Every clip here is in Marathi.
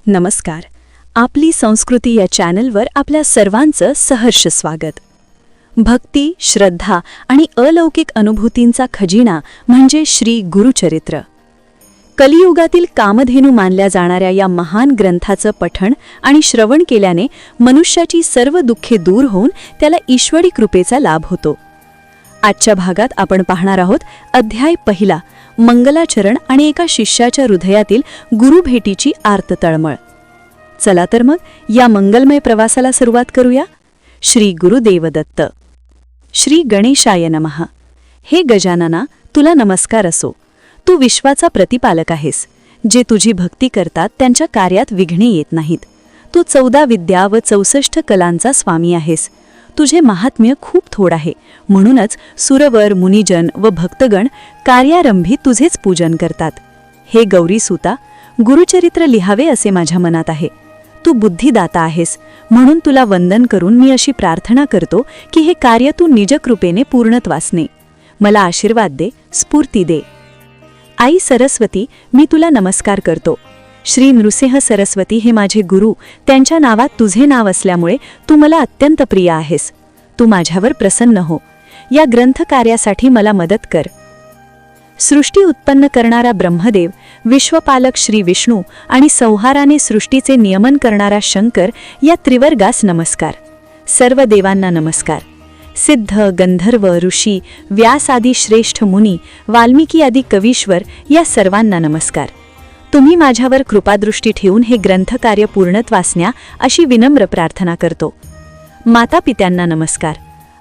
नमस्कार. आपली संस्कृती या चॅनलवर आपल्या सर्वांचं सहर्ष स्वागत. भक्ती, श्रद्धा आणि अलौकिक अनुभूतींचा खजिना म्हणजे श्री गुरुचरित्र. कलियुगातील कामधेनू मानल्या जाणाऱ्या या महान ग्रंथाचं पठण आणि श्रवण केल्याने मनुष्याची सर्व दुःखे दूर होऊन त्याला ईश्वरी कृपेचा लाभ होतो. आजच्या भागात आपण पाहणार आहोत अध्याय पहिला, मंगलाचरण आणि एका शिष्याच्या हृदयातील गुरुभेटीची आर्त तळमळ. चला तर मग या मंगलमय प्रवासाला सुरुवात करूया. श्री गुरुदेव दत्त. श्री गणेशाय नमः. हे गजानना, तुला नमस्कार असो. तू विश्वाचा प्रतिपालक आहेस. जे तुझी भक्ती करतात त्यांच्या कार्यात विघ्ने येत नाहीत. तू 14 विद्या व 64 कलांचा स्वामी आहेस. तुझे महात्म्य खूप थोड आहे, म्हणूनच सुरवर, मुनिजन व भक्तगण कार्यारंभी तुझेच पूजन करतात. हे गौरीसुता, गुरुचरित्र लिहावे असे माझ्या मनात आहे. तू बुद्धिदाता आहेस, म्हणून तुला वंदन करून मी अशी प्रार्थना करतो की हे कार्य तू निजकृपेने पूर्णत्वास ने. मला आशीर्वाद दे, स्फूर्ती दे. आई सरस्वती, मी तुला नमस्कार करतो. श्री नृसिंह सरस्वती हे माझे गुरु. त्यांच्या नावात तुझे नाव असल्यामुळे तू मला अत्यंत प्रिय आहेस. तू माझ्यावर प्रसन्न हो. या ग्रंथकार्यासाठी मला मदत कर. सृष्टी उत्पन्न करणारा ब्रह्मदेव, विश्वपालक श्री विष्णू आणि संहाराने सृष्टीचे नियमन करणारा शंकर या त्रिवर्गास नमस्कार. सर्व देवांना नमस्कार. सिद्ध, गंधर्व, ऋषी, व्यास आदी श्रेष्ठ मुनी, वाल्मिकी आदी कवीश्वर या सर्वांना नमस्कार. तुम्ही माझ्यावर कृपादृष्टी ठेवून हे ग्रंथकार्य पूर्णत्वास न्या अशी विनम्र प्रार्थना करतो. मातापित्यांना नमस्कार.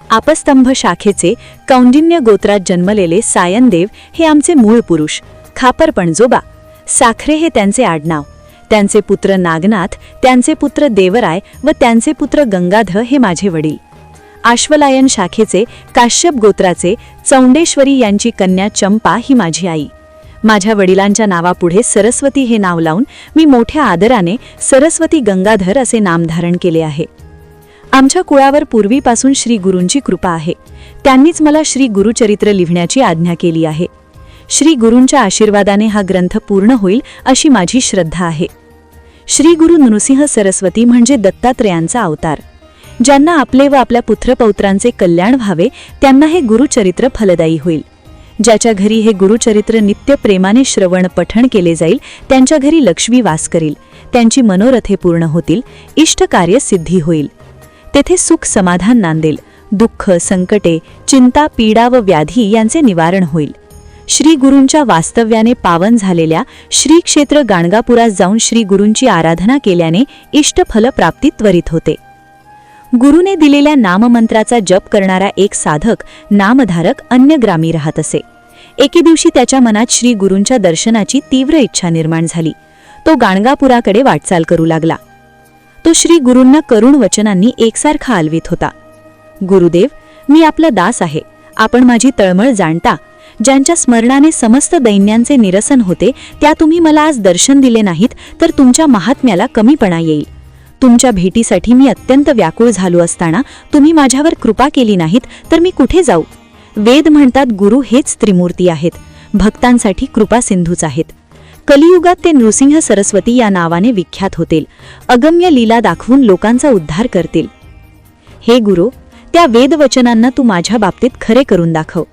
आपस्तंभ शाखेचे कौंडिन्य गोत्रात जन्मलेले सायनदेव हे आमचे मूळ पुरुष. खापर पणजोबा. साखरे हे त्यांचे आडनाव. त्यांचे पुत्र नागनाथ, त्यांचे पुत्र देवराय व त्यांचे पुत्र गंगाधर हे माझे वडील. आश्वलायन शाखेचे काश्यप गोत्राचे चौंडेश्वरी यांची कन्या चंपा ही माझी आई. माझ्या वडिलांच्या नावापुढे सरस्वती हे नाव लावून मी मोठ्या आदराने सरस्वती गंगाधर असे नामधारण केले आहे. आमच्या कुळावर पूर्वीपासून श्री गुरूंची कृपा आहे. त्यांनीच मला श्री गुरुचरित्र लिहिण्याची आज्ञा केली आहे. श्री गुरूंच्या आशीर्वादाने हा ग्रंथ पूर्ण होईल अशी माझी श्रद्धा आहे. श्री गुरु नृसिंह सरस्वती म्हणजे दत्तात्रेयांचा अवतार. ज्यांना आपले व आपल्या पुत्रपौत्रांचे कल्याण व्हावे त्यांना हे गुरुचरित्र फलदायी होईल. ज्याच्या घरी हे गुरुचरित्र नित्य प्रेमाने श्रवण पठण केले जाईल त्यांच्या घरी लक्ष्मी वास करील. त्यांची मनोरथे पूर्ण होतील. इष्टकार्य सिद्धी होईल. तेथे सुख समाधान नांदेल. दुःख, संकटे, चिंता, पीडा व व्याधी यांचे निवारण होईल. श्री गुरूंच्या वास्तव्याने पावन झालेल्या श्री क्षेत्र गाणगापुरास जाऊन श्री गुरूंची आराधना केल्याने इष्टफल प्राप्ती त्वरित होते. गुरुने दिलेल्या नाममंत्राचा जप करणारा एक साधक, नामधारक अन्यग्रामी राहत असे. एके दिवशी त्याच्या मनात श्री गुरूंच्या दर्शनाची तीव्र इच्छा निर्माण झाली. तो गाणगापुराकडे वाटचाल करू लागला. तो श्री गुरूंना करुण वचनांनी एकसारखा आलवित होता. गुरुदेव, मी आपला दास आहे. आपण माझी तळमळ जाणता. ज्यांच्या स्मरणाने समस्त दैन्यांचे निरसन होते त्या तुम्ही मला आज दर्शन दिले नाहीत तर तुमच्या महात्म्याला कमीपणा येईल. तुमच्या भेटीसाठी मी अत्यंत व्याकुळ झालो असताना तुम्ही माझ्यावर कृपा केली नाहीत तर मी कुठे जाऊ. वेद म्हणतात गुरु हेच त्रिमूर्ती आहेत. भक्तांसाठी कृपा सिंधूच आहेत. कलियुगात ते नृसिंह सरस्वती या नावाने विख्यात होतील. अगम्य लीला दाखवून लोकांचा उद्धार करतील. हे गुरु, त्या वेदवचनांना तू माझ्या बाबतीत खरे करून दाखव.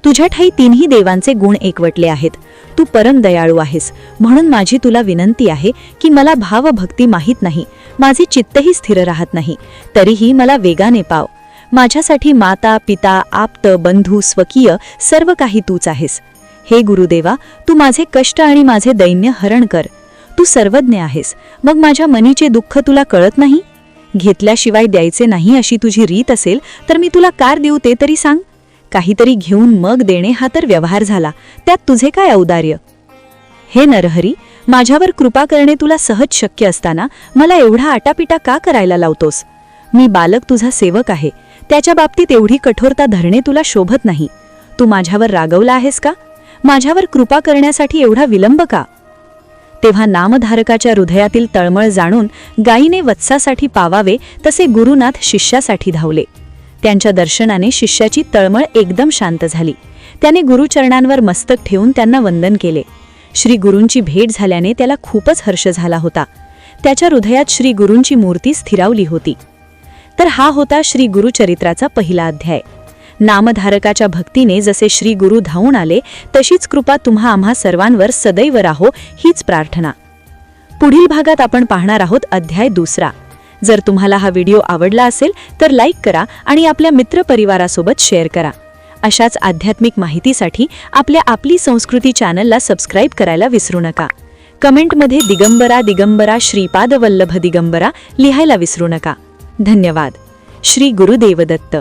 तुझ्या ठाई तिन्ही देवांचे गुण एकवटले आहेत. तू परम दयाळू आहेस, म्हणून माझी तुला विनंती आहे की मला भावभक्ती माहीत नाही. माझे चित्तही स्थिर राहत नाही. तरीही मला वेगाने पाव. माझ्यासाठी माता, पिता, आप्त, बंधू, स्वकीय सर्व काही तूच आहेस. हे गुरुदेवा, तू माझे कष्ट आणि माझे दैन्य हरण कर. तू सर्वज्ञ आहेस, मग माझ्या मनीचे दुःख तुला कळत नाही. घेतल्याशिवाय द्यायचे नाही अशी तुझी रीत असेल तर मी तुला कार देऊ ते तरी सांग. काहीतरी घेऊन मग देणे हा तर व्यवहार झाला. त्यात तुझे काय औदार्य. हे नरहरी, माझ्यावर कृपा करणे तुला सहज शक्य असताना मला एवढा आटापिटा का करायला लावतोस. मी बालक तुझा सेवक आहे. त्याच्या बाबतीत एवढी कठोरता धरणे तुला शोभत नाही. तू माझ्यावर रागवला आहेस का. माझ्यावर कृपा करण्यासाठी एवढा विलंब का. तेव्हा नामधारकाच्या हृदयातील तळमळ जाणून गायीने वत्सासाठी पावावे तसे गुरुनाथ शिष्यासाठी धावले. त्यांच्या दर्शनाने शिष्याची तळमळ एकदम शांत झाली. त्याने गुरुचरणांवर मस्तक ठेवून त्यांना वंदन केले. श्री गुरूंची भेट झाल्याने त्याला खूपच हर्ष झाला होता. त्याच्या हृदयात श्री गुरूंची मूर्ती स्थिरावली होती. तर हा होता श्री गुरुचरित्राचा पहिला अध्याय. नामधारकाच्या भक्तीने जसे श्री गुरु धावून आले तशीच कृपा तुम्हा आम्हा सर्वांवर सदैव राहो हीच प्रार्थना. पुढील भागात आपण पाहणार आहोत अध्याय 2. जर तुम्हाला हा व्हिडिओ आवडला असेल तर लाईक करा आणि आपल्या मित्रपरिवारासोबत शेअर करा. अशाच आध्यात्मिक माहितीसाठी आपली संस्कृती चॅनलला सबस्क्राईब करायला विसरू नका. कमेंटमध्ये दिगंबरा दिगंबरा श्रीपाद वल्लभ दिगंबरा लिहायला विसरू नका. धन्यवाद. श्री गुरुदेव दत्त.